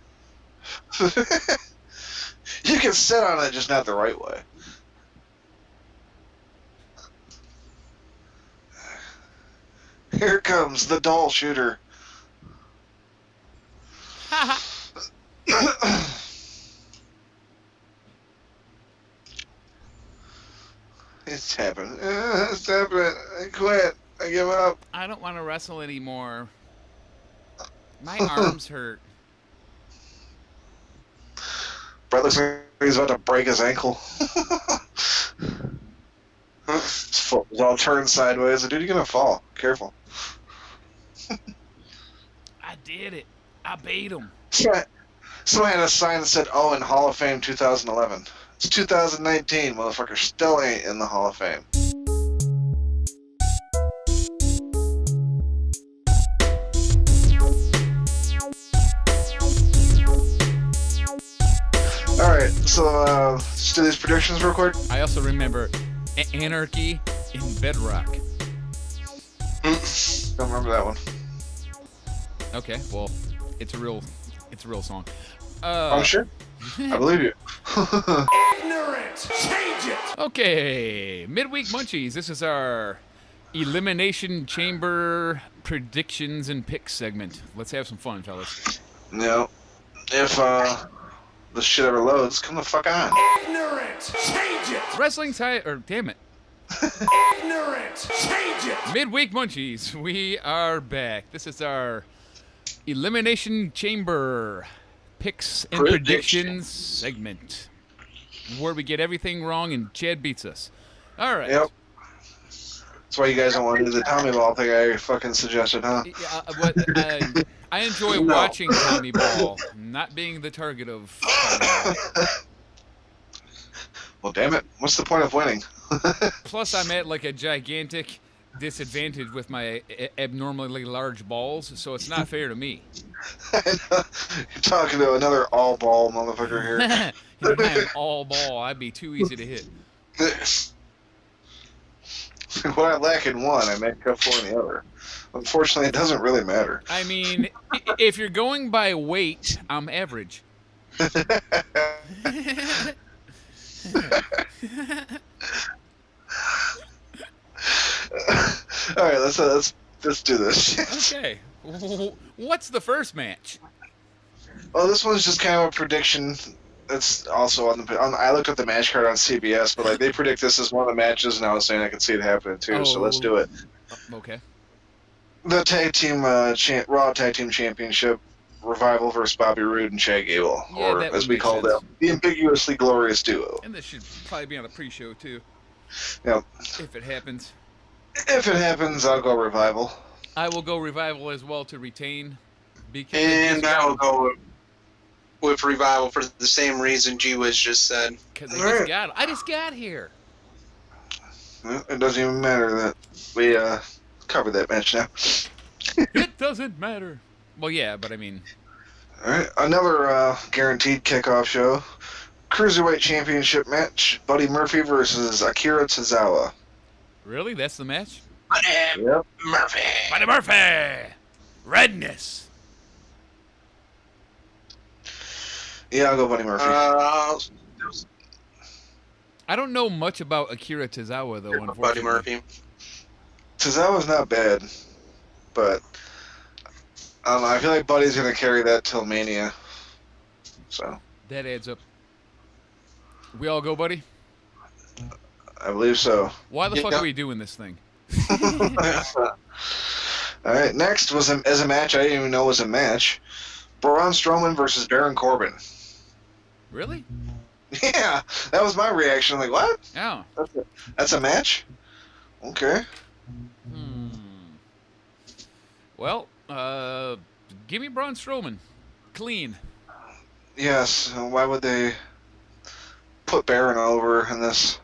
You can sit on it, just not the right way. Here comes the doll shooter. It's happening. It's happening. I quit. I give up. I don't want to wrestle anymore. My arms hurt. Brett looks like he's about to break his ankle. His foot was all turned sideways. Dude, you're gonna fall. Careful. I did it. I beat him. Someone had a sign that said, "Oh, in Hall of Fame 2011." It's 2019. Motherfucker still ain't in the Hall of Fame. Alright, so let's do these predictions real quick. I also remember Anarchy in Bedrock. Don't remember that one. Okay, well, it's a real song. I'm sure. I believe you. Ignorant! Change it! Okay, midweek munchies. This is our Elimination Chamber predictions and picks segment. Let's have some fun, fellas. No. If this shit ever loads, come the fuck on. Ignorant! Change it! Wrestling damn it. Ignorant! Change it! Midweek munchies. We are back. This is our Elimination Chamber picks and predictions segment, where we get everything wrong and Chad beats us. All right. Yep. That's why you guys don't want to do the Tommy Ball thing I fucking suggested, huh? I enjoy watching Tommy Ball, not being the target of Tommy Ball. Well, damn it. What's the point of winning? Plus, I'm at like a gigantic disadvantage with my abnormally large balls, so it's not fair to me. You're talking to another all-ball motherfucker here. If I'm all ball, I'd be too easy to hit. What I lack in one, I make up for in the other. Unfortunately, it doesn't really matter. I mean, if you're going by weight, I'm average. All right, let's do this. Okay. What's the first match? Well, this one's just kind of a prediction. It's also I looked at the match card on CBS, but like they predict this as one of the matches, and I was saying I could see it happening too. So let's do it. Okay. The tag team Raw Tag Team Championship, Revival versus Bobby Roode and Chad Gable, Yeah, or that as would we make call sense. them, the ambiguously glorious duo. And this should probably be on a pre-show too. Yep. If it happens. If it happens, I'll go Revival. I will go Revival as well to retain. Because And I'll go with Revival for the same reason G Whiz just said. Because I just got here. Well, it doesn't even matter that we covered that match now. It doesn't matter. Well, yeah, but I mean. All right, another guaranteed kickoff show. Cruiserweight Championship match, Buddy Murphy versus Akira Tozawa. Really? That's the match? Yep. Murphy. Buddy Murphy! Redness! Yeah, I'll go Buddy Murphy. I don't know much about Akira Tozawa, though, unfortunately. Buddy Murphy. Tozawa's not bad, but I don't know. I feel like Buddy's gonna carry that till Mania. So That adds up. We all go, buddy? I believe so. Why the fuck Yeah. are we doing this thing? All right, next was as a match I didn't even know was a match. Braun Strowman versus Baron Corbin. Really? Yeah, that was my reaction. Like, what? Oh. That's a match? Okay. Well, give me Braun Strowman. Clean. Yes. Why would they put Baron over in this?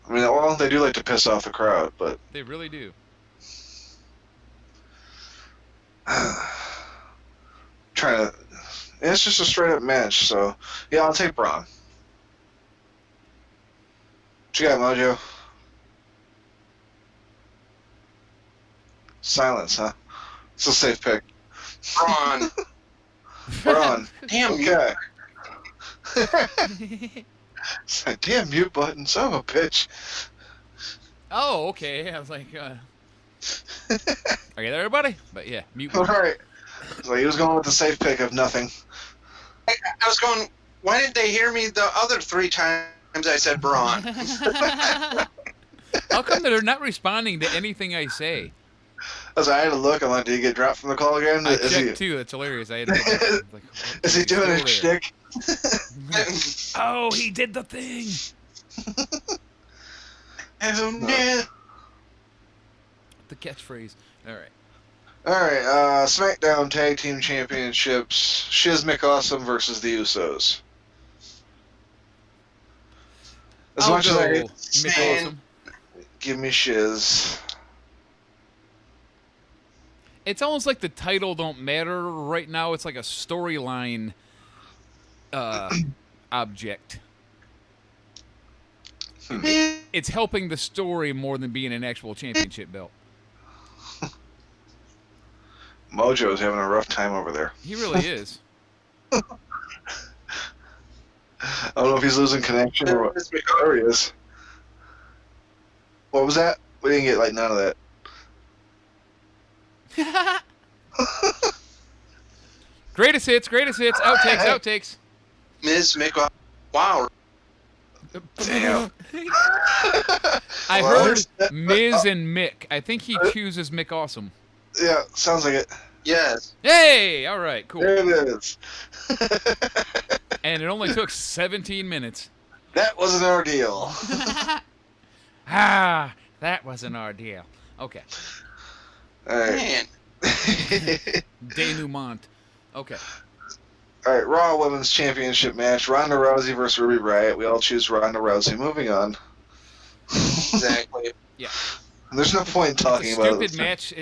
I mean, well, they do like to piss off the crowd, but They really do. trying to. It's just a straight up match, so yeah, I'll take Braun. What you got, Mojo? Silence, huh? It's a safe pick. Braun. Braun. Damn you. Okay. It's like, damn mute button, son of a bitch. Oh, okay. I was like, okay, there, everybody? But yeah, mute. All right. So he was going with the safe pick of nothing. I was going, why didn't they hear me the other 3 times I said Braun? How come they're not responding to anything I say? As I had to look, I'm like, did he get dropped from the call again? I checked too. That's hilarious. I had to go back. Like, Is he doing his still there. shtick? Oh, he did the thing. Oh, no. The catchphrase. All right. Alright, Smackdown Tag Team Championships, Shiz McAwesome versus the Usos. As I'll much as I go hate Mick Man. Awesome. give me Shiz. It's almost like the title don't matter right now. It's like a storyline object. It's helping the story more than being an actual championship belt. Mojo's having a rough time over there. He really is. I don't know if he's losing connection or what. There he is. What was that? We didn't get like none of that. Greatest hits, outtakes. Ms. McMahon. Wow. Damn. I Well, heard Miz and Mick. I think he chooses Mick Awesome. Yeah, sounds like it. Yes. Hey, all right, cool. There it is. And it only took 17 minutes. That was an ordeal. Ah, that was an ordeal. Okay. Alright. Man. Denouement. Okay. Alright, Raw Women's Championship match. Ronda Rousey versus Ruby Riott. We all choose Ronda Rousey. Moving on. Exactly. Yeah. There's no point in talking It's a about it. stupid match.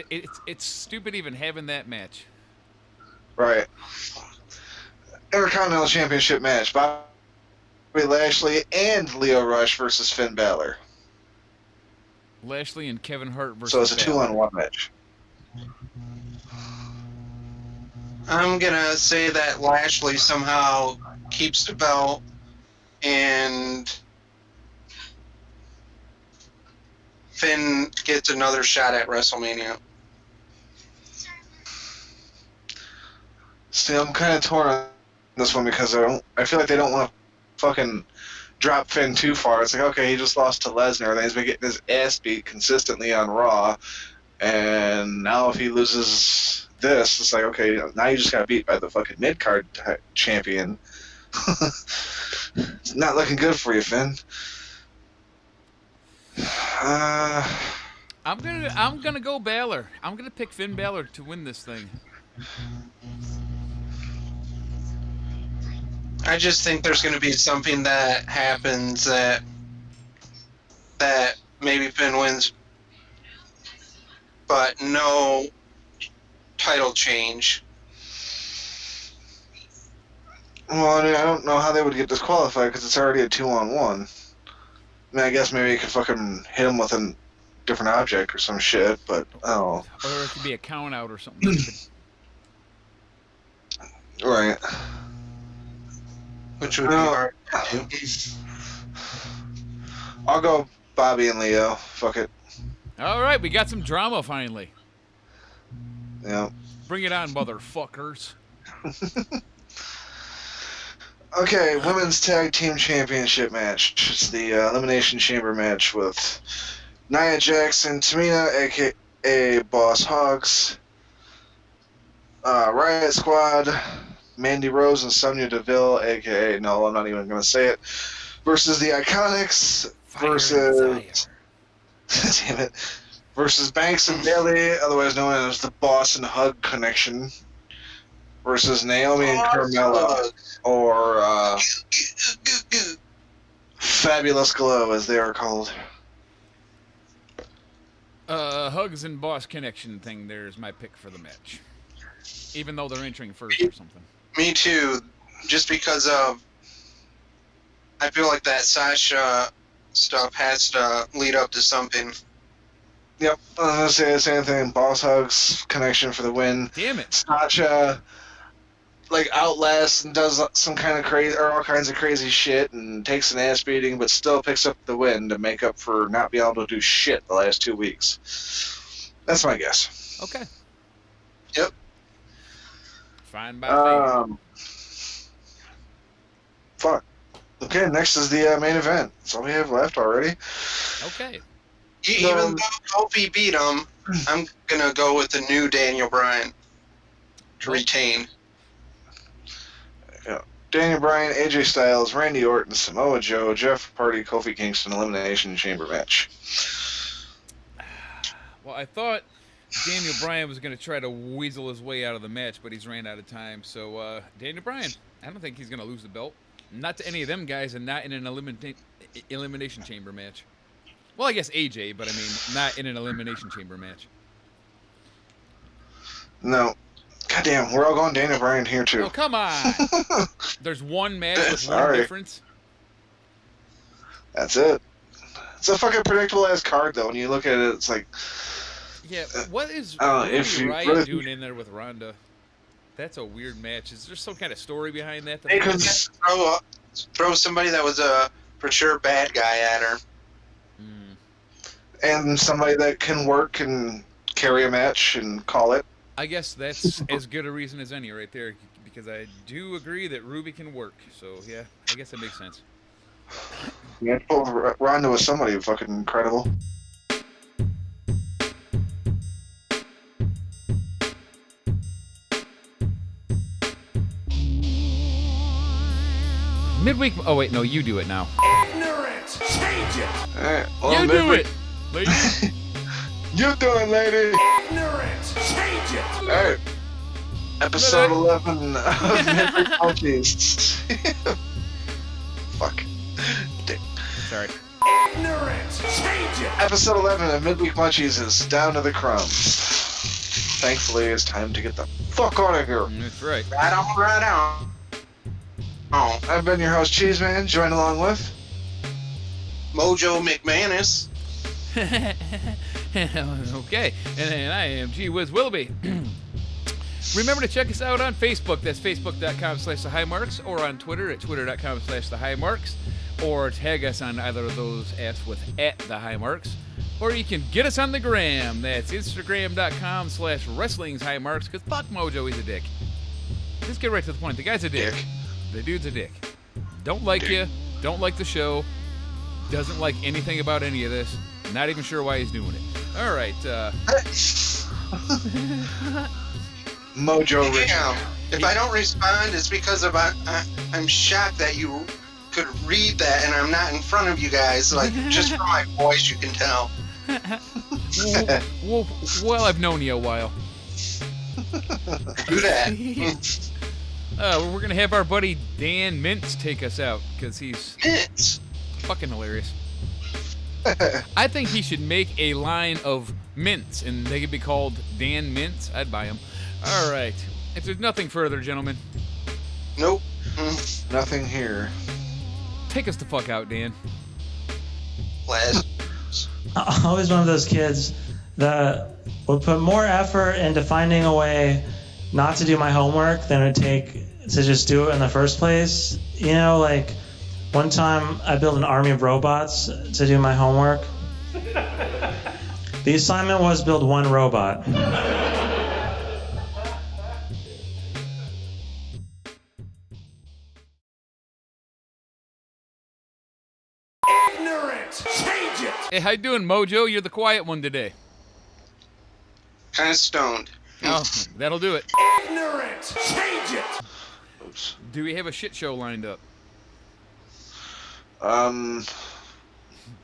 It's stupid even having that match. Right. Intercontinental Championship match. Bobby Lashley and Lio Rush versus Finn Balor. Lashley and Kevin Hart versus. So it's a Balor. 2-on-1 match. I'm gonna say that Lashley somehow keeps the belt and Finn gets another shot at WrestleMania. See, I'm kind of torn on this one because I feel like they don't want to fucking drop Finn too far. It's like, okay, he just lost to Lesnar, then he's been getting his ass beat consistently on Raw, and now if he loses this, it's like, okay, now you just got beat by the fucking mid-card champion. It's not looking good for you, Finn. I'm gonna go Balor. I'm gonna pick Finn Balor to win this thing. I just think there's going to be something that happens that maybe Finn wins, but no title change. Well, I mean, I don't know how they would get disqualified because it's already a 2-on-1. I mean, I guess maybe you could fucking hit him with a different object or some shit, but oh. Or it could be a count out or something. Right. Which would be hard to do. I'll go Bobby and Leo. Fuck it. All right, we got some drama finally. Yeah. Bring it on, motherfuckers. Okay, Women's Tag Team Championship match. It's the Elimination Chamber match with Nia Jax and Tamina, a.k.a. Boss Hogs, Riot Squad, Mandy Rose and Sonya Deville, a.k.a. No, I'm not even going to say it, versus the Iconics, versus... Damn it. Versus Banks and Bayley, otherwise known as the Boss and Hug Connection, versus Naomi and Carmella, or Fabulous Glow, as they are called. Hugs and Boss Connection thing, there's my pick for the match. Even though they're entering first or something. Me too, just because of I feel like that Sasha stuff has to lead up to something. Yep, I was gonna say the same thing. Boss Hugs Connection for the win. Damn it. Sasha outlasts and does some kind of crazy or all kinds of crazy shit and takes an ass beating, but still picks up the win to make up for not being able to do shit the last 2 weeks. That's my guess. Okay. Yep. Fine by me. Fuck. Okay, next is the main event. That's all we have left already. Okay. Even though Kofi beat him, I'm gonna go with the new Daniel Bryan to retain. Yeah. Daniel Bryan, AJ Styles, Randy Orton, Samoa Joe, Jeff Hardy, Kofi Kingston Elimination Chamber match. Well, I thought Daniel Bryan was going to try to weasel his way out of the match, but he's ran out of time. So, Daniel Bryan, I don't think he's going to lose the belt. Not to any of them guys and not in an Elimination Chamber match. Well, I guess AJ, but I mean, not in an Elimination Chamber match. No. Goddamn, we're all going Daniel Bryan here, too. Oh, come on. There's one match with one Sorry. difference. That's it. It's a fucking predictable-ass card, though. When you look at it, it's like... Yeah, what is if Ruby you Riott really- doing in there with Ronda? That's a weird match. Is there some kind of story behind that? They could s- Throw somebody that was a for sure bad guy at her. and somebody that can work and carry a match and call it. I guess that's as good a reason as any right there, because I do agree that Ruby can work. So, yeah, I guess that makes sense. Yeah, Ronda was somebody fucking incredible. Midweek. Oh, wait, no, you do it now. Ignorant! Change it! Alright, well, You do it, lady. You do it, lady! Ignorant! Change it! Alright. Episode 11 of Midweek Munchies. Fuck. Damn. Sorry. Ignorant! Change it! Episode 11 of Midweek Munchies is down to the crumbs. Thankfully, it's time to get the fuck out of here. That's right. Right on, right on. Oh, I've been your host, Cheeseman, joined along with... Mojo McManus. Okay, and I am Whiz Willoughby. Remember to check us out on Facebook. That's facebook.com/thehighmarks, or on Twitter at twitter.com/thehighmarks, or tag us on either of those apps with @thehighmarks. Or you can get us on the gram. That's instagram.com/wrestlinghighmarks, because fuck Mojo, he's a dick. Just get right to the point. The guy's a dick. The dude's a dick. Don't like you. Don't like the show. Doesn't like anything about any of this. Not even sure why he's doing it. All right. Mojo Rich. Damn. If I don't respond, it's because of I'm shocked that you could read that and I'm not in front of you guys. Like, just from my voice, you can tell. Well, I've known you a while. Do that. We're going to have our buddy Dan Mintz take us out, because he's It's fucking hilarious. I think he should make a line of mints, and they could be called Dan Mintz. I'd buy them. All right. If there's nothing further, gentlemen, nope. Nothing here. take us the fuck out, Dan. Last. I'm always one of those kids that would put more effort into finding a way not to do my homework than it would take to just do it in the first place. You know, like one time I built an army of robots to do my homework. The assignment was build one robot. Ignorant! Change it! Hey, how you doing, Mojo? You're the quiet one today. Kind of stoned. Oh, that'll do it. Ignorant! Change it! Oops. Do we have a shit show lined up?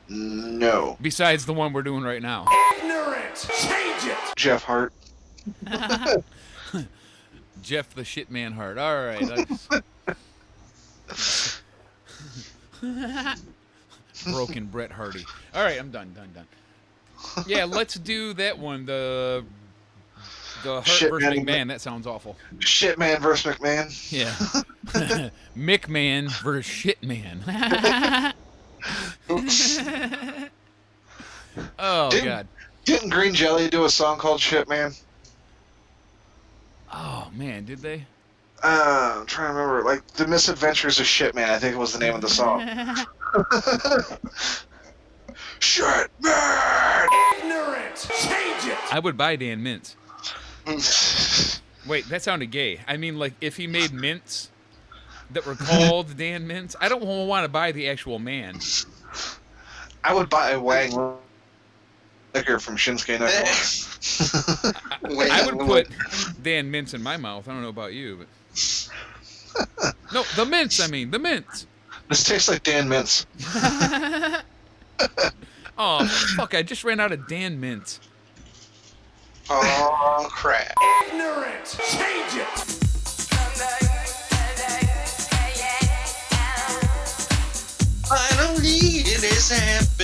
No. Besides the one we're doing right now. Ignorant! Change it! Jeff Hart. Jeff the Shitman Hart. All right. Broken Bret Hardy. All right, I'm done. Yeah, let's do that one. The Hart Shit versus man. McMahon. That sounds awful. Shitman versus McMahon. Yeah. McMahon versus Shitman. Oh, God. Didn't Green Jelly do a song called Shitman? Oh, man, did they? I'm trying to remember. Like, The Misadventures of Shitman, I think it was the name of the song. Shitman! Ignorant! Change it! I would buy Dan Mintz. Wait, that sounded gay. I mean, like, if he made mints that were called Dan Mintz, I don't want to buy the actual man. I would buy a Wang liquor from Shinsuke Nakamura. I would put Dan Mintz in my mouth. I don't know about you, but... No, the mints, I mean. The mints. This tastes like Dan Mintz. Oh, fuck, I just ran out of Dan Mintz. Oh, crap. Ignorant! Change it! Finally, it is happening.